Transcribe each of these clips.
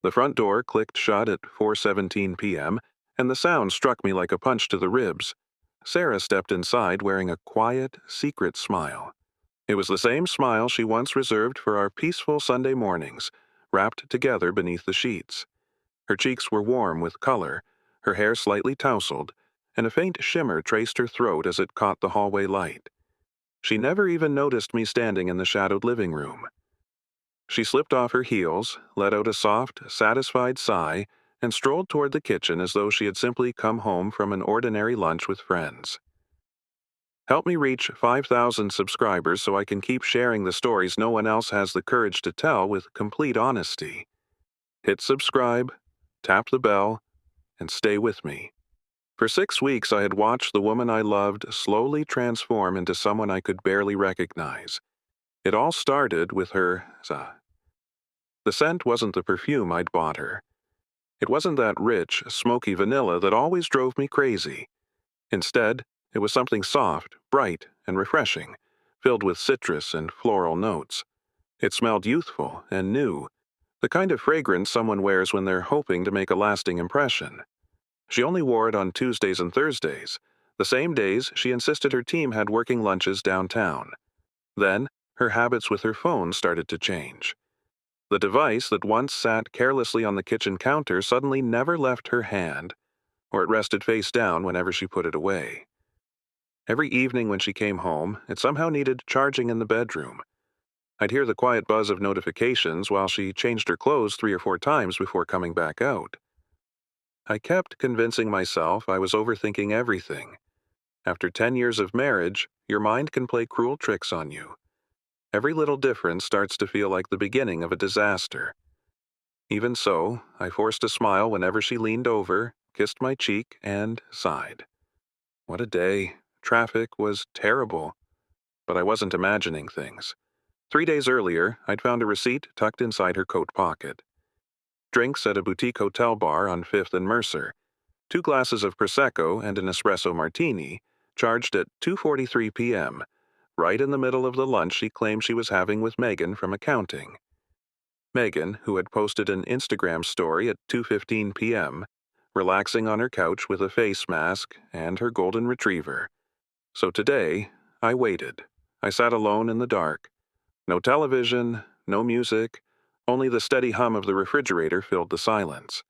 The front door clicked shut at 4:17 p.m., and the sound struck me like a punch to the ribs. Sarah stepped inside wearing a quiet, secret smile. It was the same smile she once reserved for our peaceful Sunday mornings, wrapped together beneath the sheets. Her cheeks were warm with color, her hair slightly tousled, and a faint shimmer traced her throat as it caught the hallway light. She never even noticed me standing in the shadowed living room. She slipped off her heels, let out a soft, satisfied sigh, and strolled toward the kitchen as though she had simply come home from an ordinary lunch with friends. Help me reach 5,000 subscribers so I can keep sharing the stories no one else has the courage to tell with complete honesty. Hit subscribe, tap the bell, and stay with me. For 6 weeks, I had watched the woman I loved slowly transform into someone I could barely recognize. It all started with her. The scent wasn't the perfume I'd bought her. It wasn't that rich, smoky vanilla that always drove me crazy. Instead, it was something soft, bright, and refreshing, filled with citrus and floral notes. It smelled youthful and new, the kind of fragrance someone wears when they're hoping to make a lasting impression. She only wore it on Tuesdays and Thursdays, the same days she insisted her team had working lunches downtown. Then, her habits with her phone started to change. The device that once sat carelessly on the kitchen counter suddenly never left her hand, or it rested face down whenever she put it away. Every evening when she came home, it somehow needed charging in the bedroom. I'd hear the quiet buzz of notifications while she changed her clothes 3 or 4 times before coming back out. I kept convincing myself I was overthinking everything. After 10 years of marriage, your mind can play cruel tricks on you. Every little difference starts to feel like the beginning of a disaster. Even so, I forced a smile whenever she leaned over, kissed my cheek, and sighed. What a day. Traffic was terrible. But I wasn't imagining things. 3 days earlier, I'd found a receipt tucked inside her coat pocket. Drinks at a boutique hotel bar on 5th and Mercer. 2 glasses of Prosecco and an espresso martini, charged at 2:43 p.m., right in the middle of the lunch she claimed she was having with Megan from accounting. Megan, who had posted an Instagram story at 2:15 p.m., relaxing on her couch with a face mask and her golden retriever. So today, I waited. I sat alone in the dark. No television, no music, only the steady hum of the refrigerator filled the silence.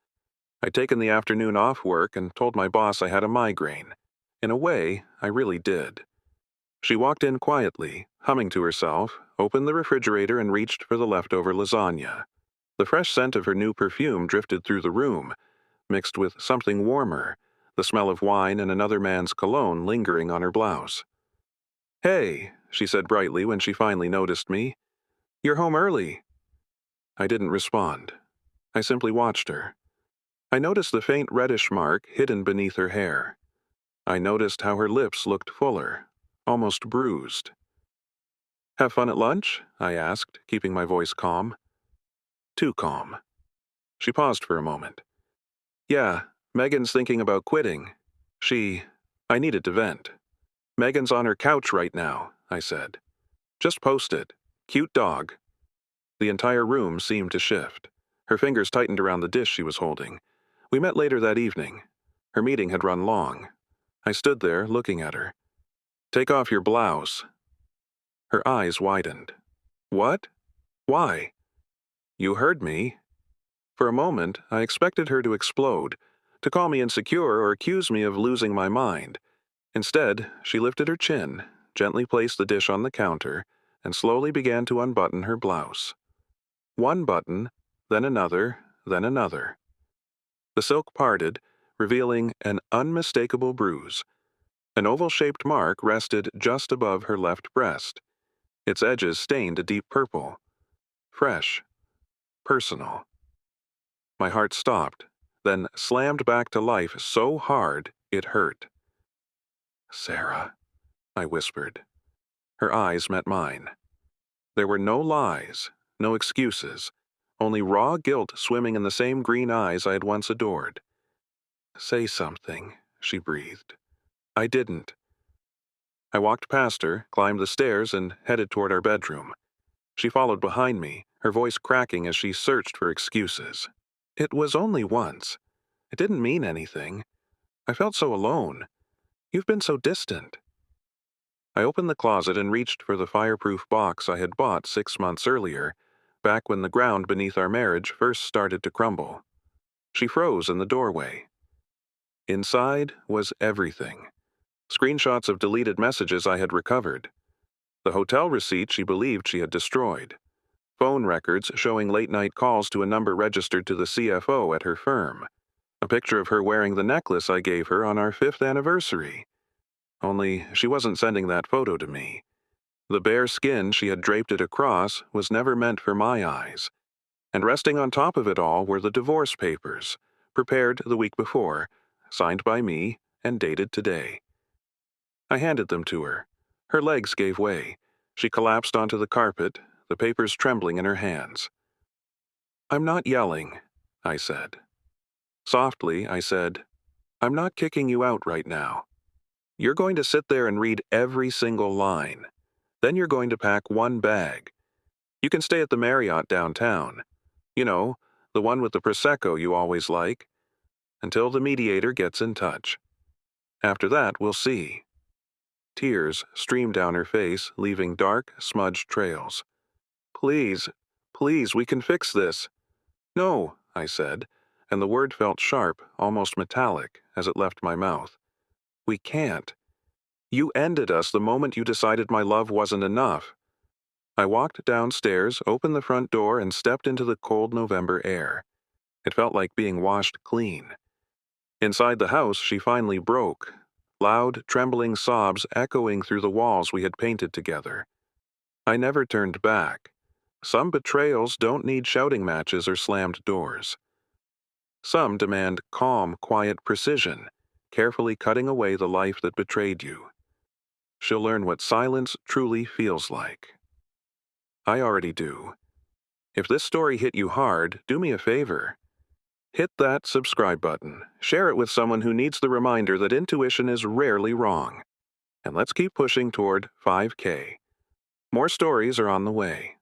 I'd taken the afternoon off work and told my boss I had a migraine. In a way, I really did. She walked in quietly, humming to herself, opened the refrigerator and reached for the leftover lasagna. The fresh scent of her new perfume drifted through the room, mixed with something warmer, the smell of wine and another man's cologne lingering on her blouse. "Hey," she said brightly when she finally noticed me. "You're home early." I didn't respond. I simply watched her. I noticed the faint reddish mark hidden beneath her hair. I noticed how her lips looked fuller, almost bruised. "Have fun at lunch?" I asked, keeping my voice calm. Too calm. She paused for a moment. "Yeah, Megan's thinking about quitting. I needed to vent. Megan's on her couch right now," I said. "Just post it. Cute dog." The entire room seemed to shift. Her fingers tightened around the dish she was holding. We met later that evening. Her meeting had run long. I stood there, looking at her. "Take off your blouse." Her eyes widened. "What? Why?" "You heard me." For a moment, I expected her to explode, to call me insecure or accuse me of losing my mind. Instead, she lifted her chin, gently placed the dish on the counter, and slowly began to unbutton her blouse. One button, then another, then another. The silk parted, revealing an unmistakable bruise. An oval-shaped mark rested just above her left breast, its edges stained a deep purple. Fresh. Personal. My heart stopped, then slammed back to life so hard it hurt. "Sarah," I whispered. Her eyes met mine. There were no lies, no excuses, only raw guilt swimming in the same green eyes I had once adored. "Say something," she breathed. I didn't. I walked past her, climbed the stairs, and headed toward our bedroom. She followed behind me, her voice cracking as she searched for excuses. It was only once. It didn't mean anything. I felt so alone. You've been so distant. I opened the closet and reached for the fireproof box I had bought 6 months earlier, back when the ground beneath our marriage first started to crumble. She froze in the doorway. Inside was everything. Screenshots of deleted messages I had recovered. The hotel receipt she believed she had destroyed. Phone records showing late-night calls to a number registered to the CFO at her firm. A picture of her wearing the necklace I gave her on our 5th anniversary. Only she wasn't sending that photo to me. The bare skin she had draped it across was never meant for my eyes. And resting on top of it all were the divorce papers, prepared the week before, signed by me, and dated today. I handed them to her. Her legs gave way. She collapsed onto the carpet, the papers trembling in her hands. "I'm not yelling," I said. Softly, I said, "I'm not kicking you out right now. You're going to sit there and read every single line. Then you're going to pack one bag. You can stay at the Marriott downtown. You know, the one with the Prosecco you always like. Until the mediator gets in touch. After that, we'll see." Tears streamed down her face, leaving dark, smudged trails. "Please, please, we can fix this." "No," I said, and the word felt sharp, almost metallic, as it left my mouth. "We can't. You ended us the moment you decided my love wasn't enough." I walked downstairs, opened the front door, and stepped into the cold November air. It felt like being washed clean. Inside the house, she finally broke, loud, trembling sobs echoing through the walls we had painted together. I never turned back. Some betrayals don't need shouting matches or slammed doors. Some demand calm, quiet precision, carefully cutting away the life that betrayed you. She'll learn what silence truly feels like. I already do. If this story hit you hard, do me a favor. Hit that subscribe button. Share it with someone who needs the reminder that intuition is rarely wrong. And let's keep pushing toward 5K. More stories are on the way.